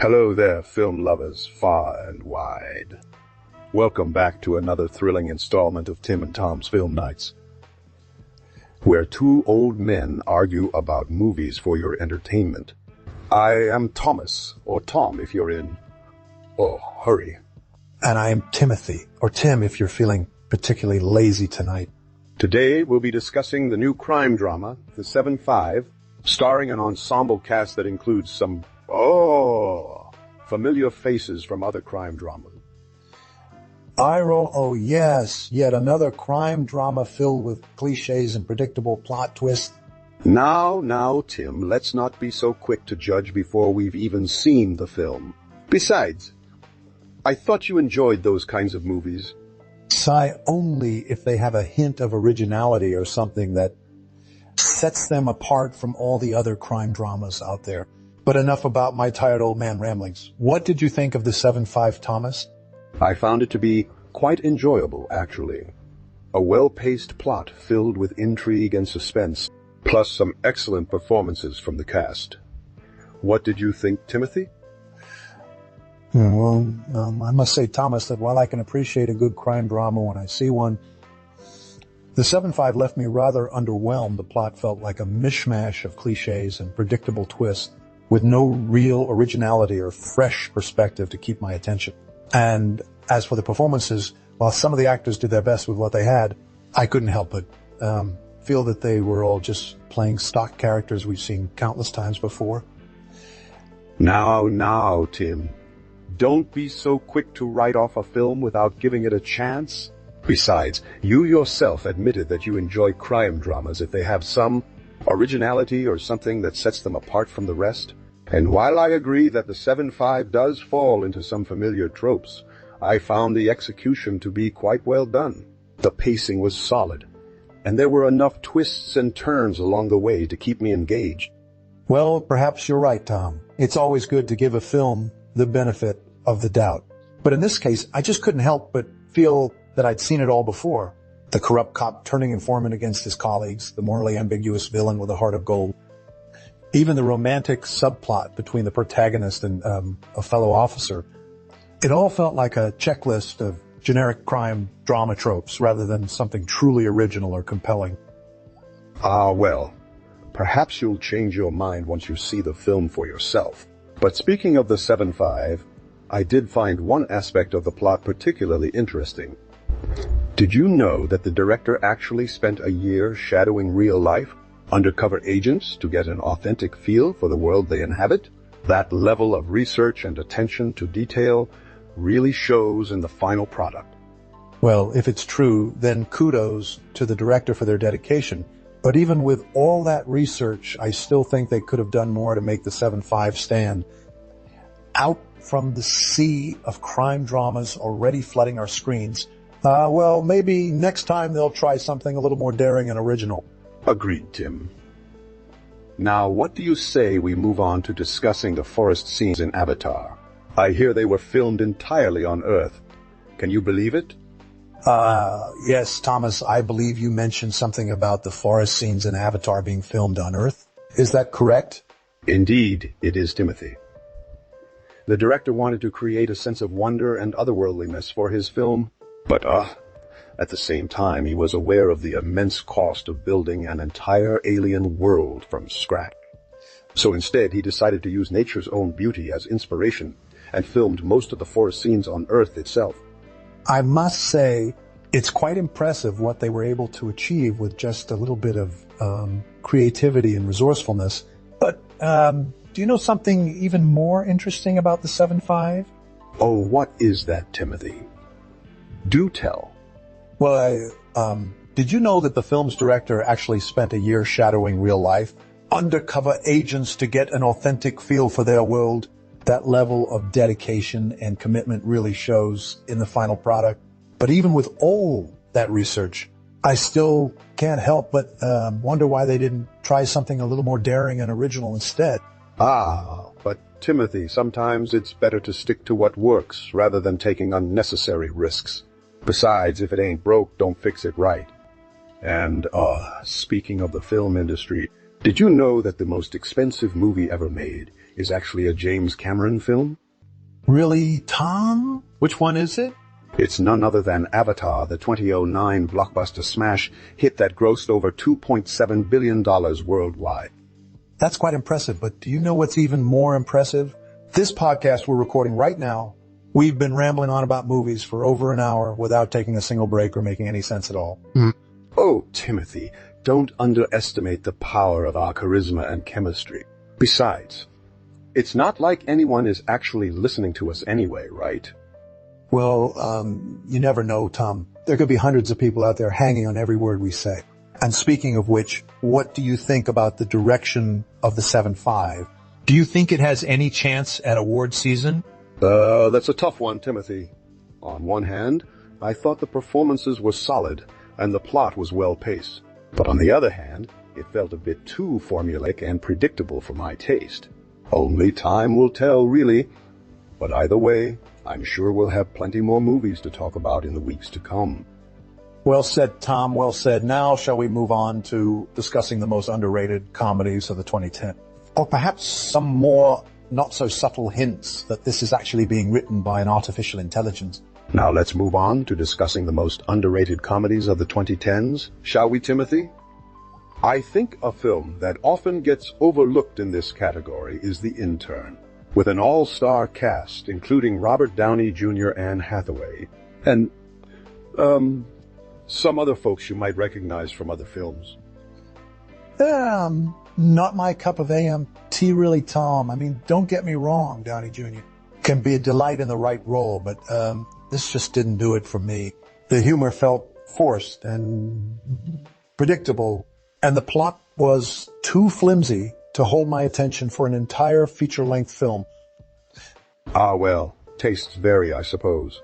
Hello there, film lovers far and wide. Welcome back to another thrilling installment of Tim and Tom's Film Nights, where two old men argue about movies for your entertainment. I am Thomas, or Tom if you're in, hurry. And I am Timothy, or Tim if you're feeling particularly lazy tonight. Today we'll be discussing the new crime drama, The 7-5, starring an ensemble cast that includes some, familiar faces from other crime dramas. Oh yes, yet another crime drama filled with cliches and predictable plot twists. Now, Tim, let's not be so quick to judge before we've even seen the film. Besides, I thought you enjoyed those kinds of movies. Sigh only if they have a hint of originality or something that sets them apart from all the other crime dramas out there. But enough about my tired old man ramblings. What did you think of the 7-5, Thomas? I found it to be quite enjoyable, actually. A well-paced plot filled with intrigue and suspense, plus some excellent performances from the cast. What did you think, Timothy? Well, I must say, Thomas, that while I can appreciate a good crime drama when I see one, the 7-5 left me rather underwhelmed. The plot felt like a mishmash of cliches and predictable twists, with no real originality or fresh perspective to keep my attention. And as for the performances, while some of the actors did their best with what they had, I couldn't help but feel that they were all just playing stock characters we've seen countless times before. Now, Tim. Don't be so quick to write off a film without giving it a chance. Besides, you yourself admitted that you enjoy crime dramas if they have some originality or something that sets them apart from the rest. And while I agree that the 7-5 does fall into some familiar tropes, I found the execution to be quite well done. The pacing was solid, and there were enough twists and turns along the way to keep me engaged. Well, perhaps you're right, Tom. It's always good to give a film the benefit of the doubt. But in this case, I just couldn't help but feel that I'd seen it all before. The corrupt cop turning informant against his colleagues, the morally ambiguous villain with a heart of gold. Even the romantic subplot between the protagonist and a fellow officer. It all felt like a checklist of generic crime drama tropes rather than something truly original or compelling. Well, perhaps you'll change your mind once you see the film for yourself. But speaking of the 7-5, I did find one aspect of the plot particularly interesting. Did you know that the director actually spent a year shadowing real-life undercover agents to get an authentic feel for the world they inhabit? That level of research and attention to detail really shows in the final product. Well, if it's true, then kudos to the director for their dedication. But even with all that research, I still think they could have done more to make the 7-5 stand out from the sea of crime dramas already flooding our screens. Well, maybe next time they'll try something a little more daring and original. Agreed, Tim. Now, what do you say we move on to discussing the forest scenes in Avatar? I hear they were filmed entirely on Earth. Can you believe it? Yes, Thomas, I believe you mentioned something about the forest scenes in Avatar being filmed on Earth. Is that correct? Indeed, it is, Timothy. The director wanted to create a sense of wonder and otherworldliness for his film, but at the same time, he was aware of the immense cost of building an entire alien world from scratch. So instead, he decided to use nature's own beauty as inspiration and filmed most of the forest scenes on Earth itself. I must say, it's quite impressive what they were able to achieve with just a little bit of creativity and resourcefulness. But do you know something even more interesting about the 7-5? Oh, what is that, Timothy? Do tell. Well, did you know that the film's director actually spent a year shadowing real-life undercover agents to get an authentic feel for their world? That level of dedication and commitment really shows in the final product. But even with all that research, I still can't help but wonder why they didn't try something a little more daring and original instead. But Timothy, sometimes it's better to stick to what works rather than taking unnecessary risks. Besides, if it ain't broke, don't fix it right. And, speaking of the film industry, Did you know that the most expensive movie ever made is actually a James Cameron film? Really, Tom? Which one is it? It's none other than Avatar, the 2009 blockbuster smash hit that grossed over $2.7 billion worldwide. That's quite impressive, but do you know what's even more impressive? This podcast we're recording right now, we've been rambling on about movies for over an hour without taking a single break or making any sense at all. Oh, Timothy, don't underestimate the power of our charisma and chemistry. Besides, it's not like anyone is actually listening to us anyway, right? Well, you never know, Tom. There could be hundreds of people out there hanging on every word we say. And speaking of which, what do you think about the direction of the 7.5? Do you think it has any chance at award season? That's a tough one, Timothy. On one hand, I thought the performances were solid and the plot was well paced. But on the other hand, it felt a bit too formulaic and predictable for my taste. Only time will tell, really. But either way, I'm sure we'll have plenty more movies to talk about in the weeks to come. Well said, Tom. Well said. Now shall we move on to discussing the most underrated comedies of the 2010? Or perhaps some more not so subtle hints that this is actually being written by an artificial intelligence. Now let's move on to discussing the most underrated comedies of the 2010s. Shall we, Timothy? I think a film that often gets overlooked in this category is The Intern, with an all-star cast including Robert Downey Jr. Anne Hathaway, and, some other folks you might recognize from other films. Not my cup of tea, really, Tom. I mean, don't get me wrong, Downey Jr. can be a delight in the right role, but this just didn't do it for me. The humor felt forced and predictable, and the plot was too flimsy to hold my attention for an entire feature-length film. Ah, well, tastes vary, I suppose.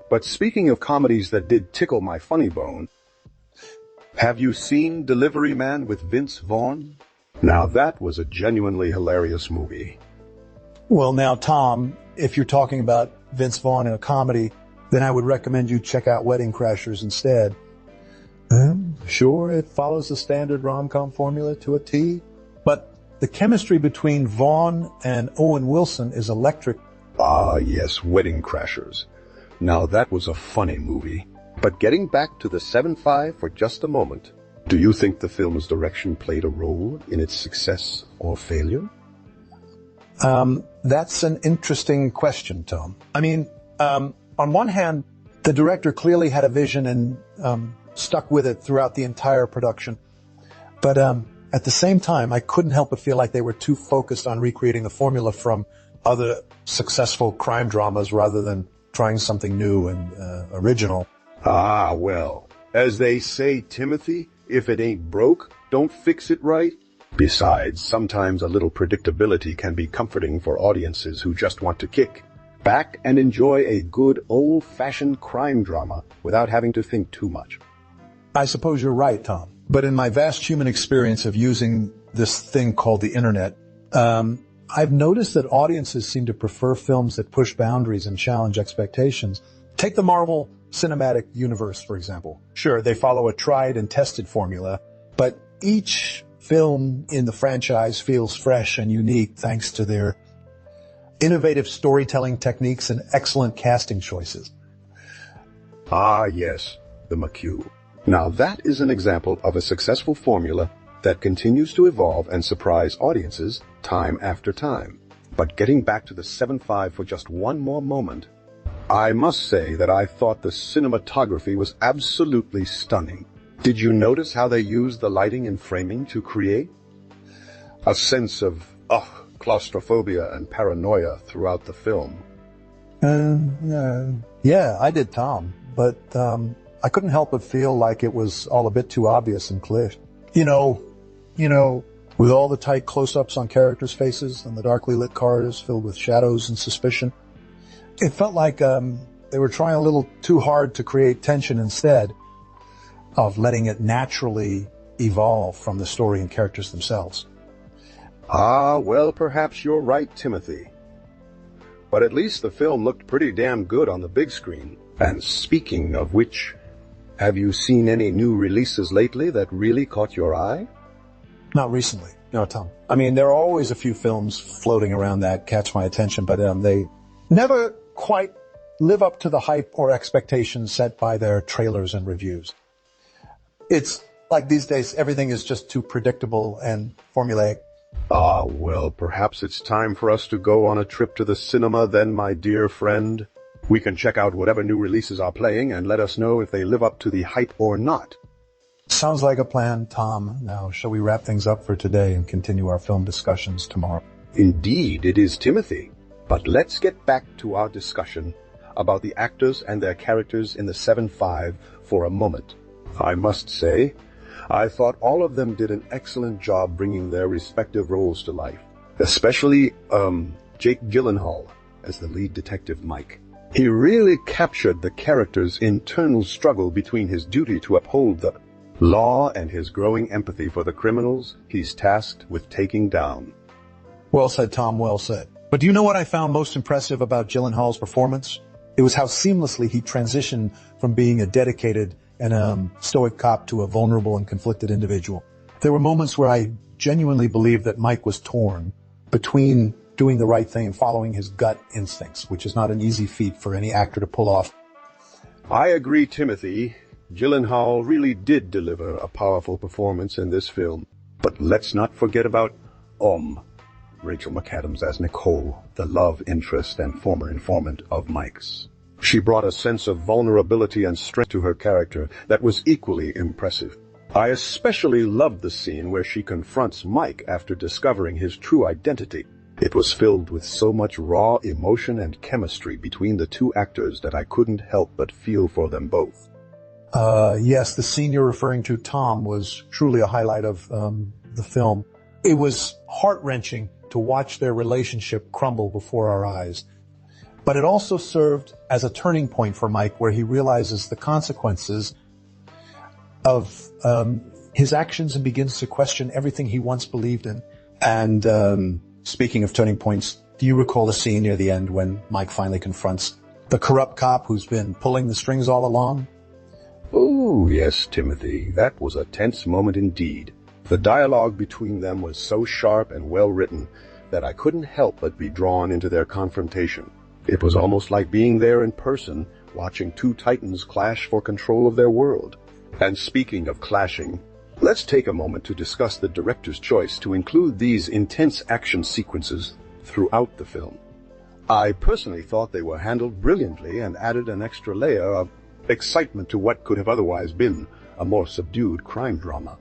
But speaking of comedies that did tickle my funny bone, have you seen Delivery Man with Vince Vaughn? Now that was a genuinely hilarious movie. Well, now, Tom, if you're talking about Vince Vaughn in a comedy, then I would recommend you check out Wedding Crashers instead. Sure, it follows the standard rom-com formula to a T, but the chemistry between Vaughn and Owen Wilson is electric. Ah, yes, Wedding Crashers. Now that was a funny movie. But getting back to the 7.5 for just a moment, do you think the film's direction played a role in its success or failure? That's an interesting question, Tom. I mean, on one hand, the director clearly had a vision and stuck with it throughout the entire production. But at the same time, I couldn't help but feel like they were too focused on recreating the formula from other successful crime dramas rather than trying something new and original. Ah, well, as they say, Timothy, if it ain't broke, don't fix it right. Besides, sometimes a little predictability can be comforting for audiences who just want to kick back and enjoy a good old-fashioned crime drama without having to think too much. I suppose you're right, Tom. But in my vast human experience of using this thing called the internet, I've noticed that audiences seem to prefer films that push boundaries and challenge expectations. Take the Marvel Cinematic Universe, for example. Sure, they follow a tried and tested formula, but each film in the franchise feels fresh and unique thanks to their innovative storytelling techniques and excellent casting choices. Ah, yes, the McHugh. Now that is an example of a successful formula that continues to evolve and surprise audiences time after time. But getting back to the 7.5 for just one more moment, I must say that I thought the cinematography was absolutely stunning. Did you notice how they used the lighting and framing to create a sense of, claustrophobia and paranoia throughout the film? Yeah, I did, Tom. But I couldn't help but feel like it was all a bit too obvious and clear. You know, with all the tight close-ups on characters' faces and the darkly lit corridors filled with shadows and suspicion, it felt like they were trying a little too hard to create tension instead of letting it naturally evolve from the story and characters themselves. Ah, well, perhaps you're right, Timothy. But at least the film looked pretty damn good on the big screen. And speaking of which, have you seen any new releases lately that really caught your eye? Not recently. No, Tom. I mean, there are always a few films floating around that catch my attention, but they never quite live up to the hype or expectations set by their trailers and reviews. It's like these days, everything is just too predictable and formulaic. Ah, well, perhaps it's time for us to go on a trip to the cinema then, my dear friend. We can check out whatever new releases are playing and let us know if they live up to the hype or not. Sounds like a plan, Tom. Now, shall we wrap things up for today and continue our film discussions tomorrow? Indeed, it is, Timothy. But let's get back to our discussion about the actors and their characters in the 7-5 for a moment. I must say, I thought all of them did an excellent job bringing their respective roles to life. Especially, Jake Gyllenhaal as the lead detective Mike. He really captured the character's internal struggle between his duty to uphold the law and his growing empathy for the criminals he's tasked with taking down. Well said, Tom, well said. But do you know what I found most impressive about Gyllenhaal's performance? It was how seamlessly he transitioned from being a dedicated and stoic cop to a vulnerable and conflicted individual. There were moments where I genuinely believed that Mike was torn between doing the right thing and following his gut instincts, which is not an easy feat for any actor to pull off. I agree, Timothy. Gyllenhaal really did deliver a powerful performance in this film. But let's not forget about Rachel McAdams as Nicole, the love interest and former informant of Mike's. She brought a sense of vulnerability and strength to her character that was equally impressive. I especially loved the scene where she confronts Mike after discovering his true identity. It was filled with so much raw emotion and chemistry between the two actors that I couldn't help but feel for them both. Yes, the scene you're referring to, Tom, was truly a highlight of the film. It was heart-wrenching to watch their relationship crumble before our eyes. But it also served as a turning point for Mike, where he realizes the consequences of his actions and begins to question everything he once believed in. And speaking of turning points, do you recall the scene near the end when Mike finally confronts the corrupt cop who's been pulling the strings all along? Oh, yes, Timothy. That was a tense moment indeed. The dialogue between them was so sharp and well written that I couldn't help but be drawn into their confrontation. It was almost like being there in person, watching two titans clash for control of their world. And speaking of clashing, let's take a moment to discuss the director's choice to include these intense action sequences throughout the film. I personally thought they were handled brilliantly and added an extra layer of excitement to what could have otherwise been a more subdued crime drama.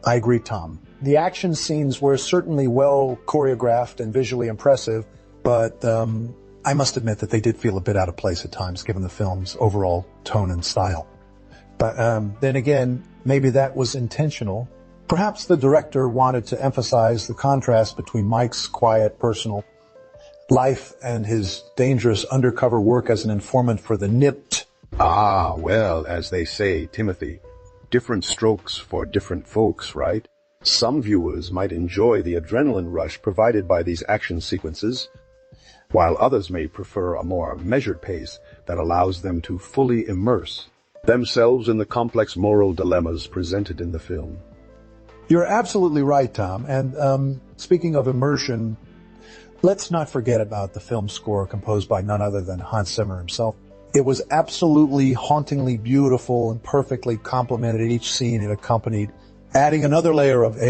I agree, Tom. The action scenes were certainly well choreographed and visually impressive, but I must admit that they did feel a bit out of place at times, given the film's overall tone and style. But then again, maybe that was intentional. Perhaps the director wanted to emphasize the contrast between Mike's quiet, personal life and his dangerous undercover work as an informant for the NYPD. Ah, well, as they say, Timothy, different strokes for different folks, right? Some viewers might enjoy the adrenaline rush provided by these action sequences, while others may prefer a more measured pace that allows them to fully immerse themselves in the complex moral dilemmas presented in the film. You're absolutely right, Tom. And speaking of immersion, let's not forget about the film score composed by none other than Hans Zimmer himself. It was absolutely hauntingly beautiful and perfectly complemented each scene it accompanied, adding another layer of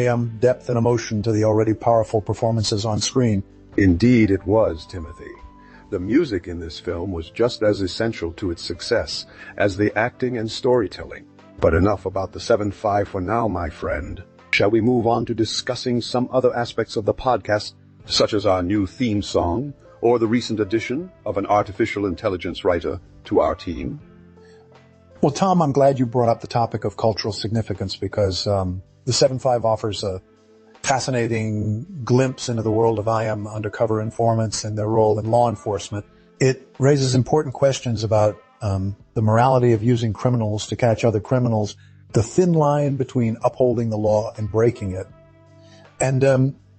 depth and emotion to the already powerful performances on screen. Indeed it was, Timothy. The music in this film was just as essential to its success as the acting and storytelling. But enough about the 7-5 for now, my friend. Shall we move on to discussing some other aspects of the podcast, such as our new theme song, or the recent addition of an artificial intelligence writer to our team? Well, Tom, I'm glad you brought up the topic of cultural significance because the 7-5 offers a fascinating glimpse into the world of IM undercover informants and their role in law enforcement. It raises important questions about the morality of using criminals to catch other criminals, the thin line between upholding the law and breaking it, and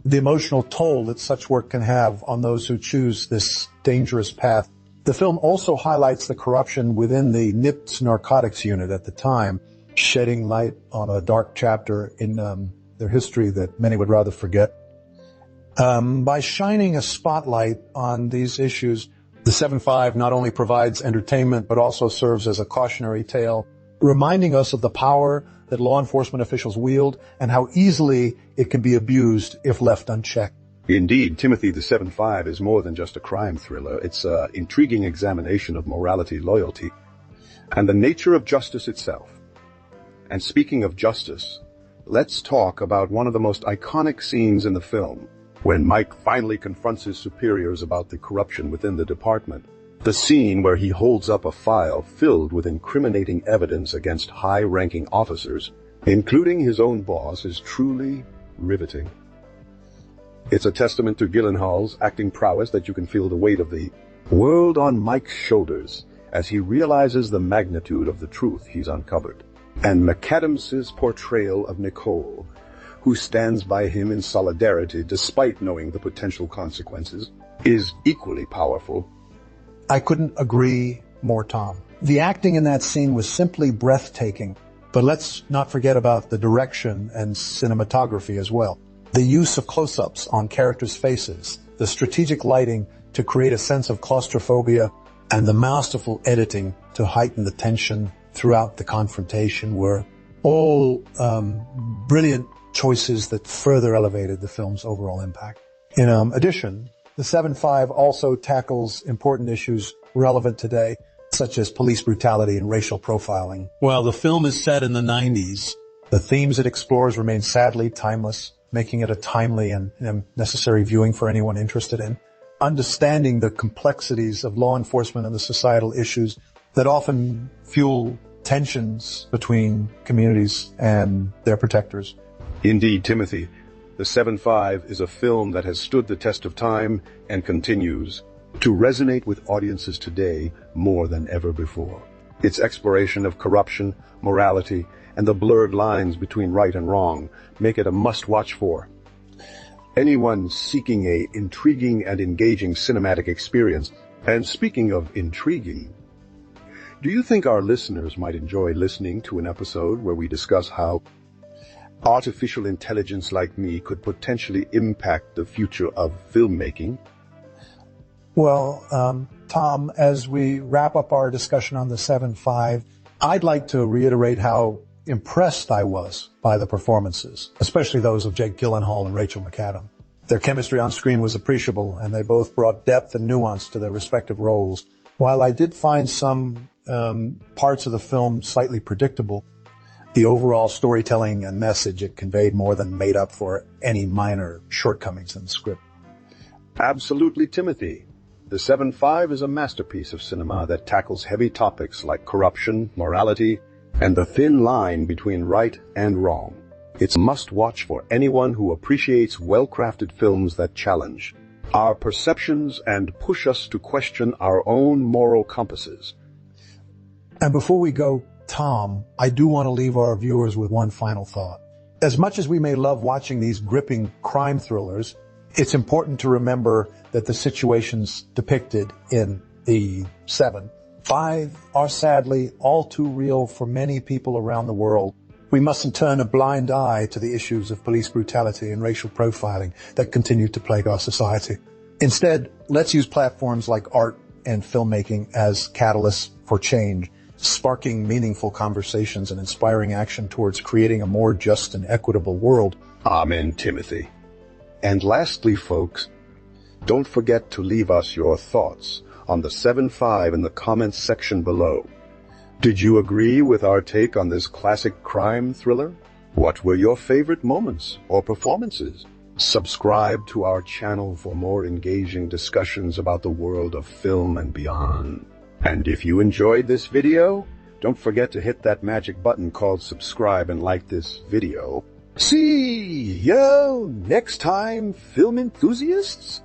the emotional toll that such work can have on those who choose this dangerous path. The film also highlights the corruption within the NYPD's narcotics unit at the time, shedding light on a dark chapter in their history that many would rather forget. By shining a spotlight on these issues, the 7.5 not only provides entertainment, but also serves as a cautionary tale, reminding us of the power that law enforcement officials wield and how easily it can be abused if left unchecked. Indeed, Timothy, the 7.5 is more than just a crime thriller. It's an intriguing examination of morality, loyalty, and the nature of justice itself. And speaking of justice, let's talk about one of the most iconic scenes in the film, when Mike finally confronts his superiors about the corruption within the department. The scene where he holds up a file filled with incriminating evidence against high-ranking officers, including his own boss, is truly riveting. It's a testament to Gyllenhaal's acting prowess that you can feel the weight of the world on Mike's shoulders as he realizes the magnitude of the truth he's uncovered. And McAdams's portrayal of Nicole, who stands by him in solidarity despite knowing the potential consequences, is equally powerful. I couldn't agree more, Tom. The acting in that scene was simply breathtaking, but let's not forget about the direction and cinematography as well. The use of close-ups on characters' faces, the strategic lighting to create a sense of claustrophobia, and the masterful editing to heighten the tension throughout the confrontation were all brilliant choices that further elevated the film's overall impact. In addition, the 7.5 also tackles important issues relevant today, such as police brutality and racial profiling. While the film is set in the 90s, the themes it explores remain sadly timeless, making it a timely and necessary viewing for anyone interested in understanding the complexities of law enforcement and the societal issues that often fuel tensions between communities and their protectors. Indeed, Timothy, the 7.5 is a film that has stood the test of time and continues to resonate with audiences today more than ever before. Its exploration of corruption, morality, and the blurred lines between right and wrong make it a must-watch for anyone seeking a intriguing and engaging cinematic experience. And speaking of intriguing, do you think our listeners might enjoy listening to an episode where we discuss how artificial intelligence like me could potentially impact the future of filmmaking? Well, Tom, as we wrap up our discussion on the 7.5, I'd like to reiterate how impressed I was by the performances, especially those of Jake Gyllenhaal and Rachel McAdams. Their chemistry on screen was appreciable, and they both brought depth and nuance to their respective roles. While I did find some parts of the film slightly predictable, the overall storytelling and message it conveyed more than made up for any minor shortcomings in the script. Absolutely, Timothy. The 7.5 is a masterpiece of cinema that tackles heavy topics like corruption, morality, and the thin line between right and wrong. It's a must-watch for anyone who appreciates well-crafted films that challenge our perceptions and push us to question our own moral compasses. And before we go, Tom, I do want to leave our viewers with one final thought. As much as we may love watching these gripping crime thrillers, it's important to remember that the situations depicted in the 7.5 are sadly all too real for many people around the world. We mustn't turn a blind eye to the issues of police brutality and racial profiling that continue to plague our society. Instead, let's use platforms like art and filmmaking as catalysts for change, sparking meaningful conversations and inspiring action towards creating a more just and equitable world. Amen, Timothy. And lastly, folks, don't forget to leave us your thoughts on the 7.5 in the comments section below. Did you agree with our take on this classic crime thriller? What were your favorite moments or performances? Subscribe to our channel for more engaging discussions about the world of film and beyond. And if you enjoyed this video, don't forget to hit that magic button called subscribe and like this video. See you next time, film enthusiasts!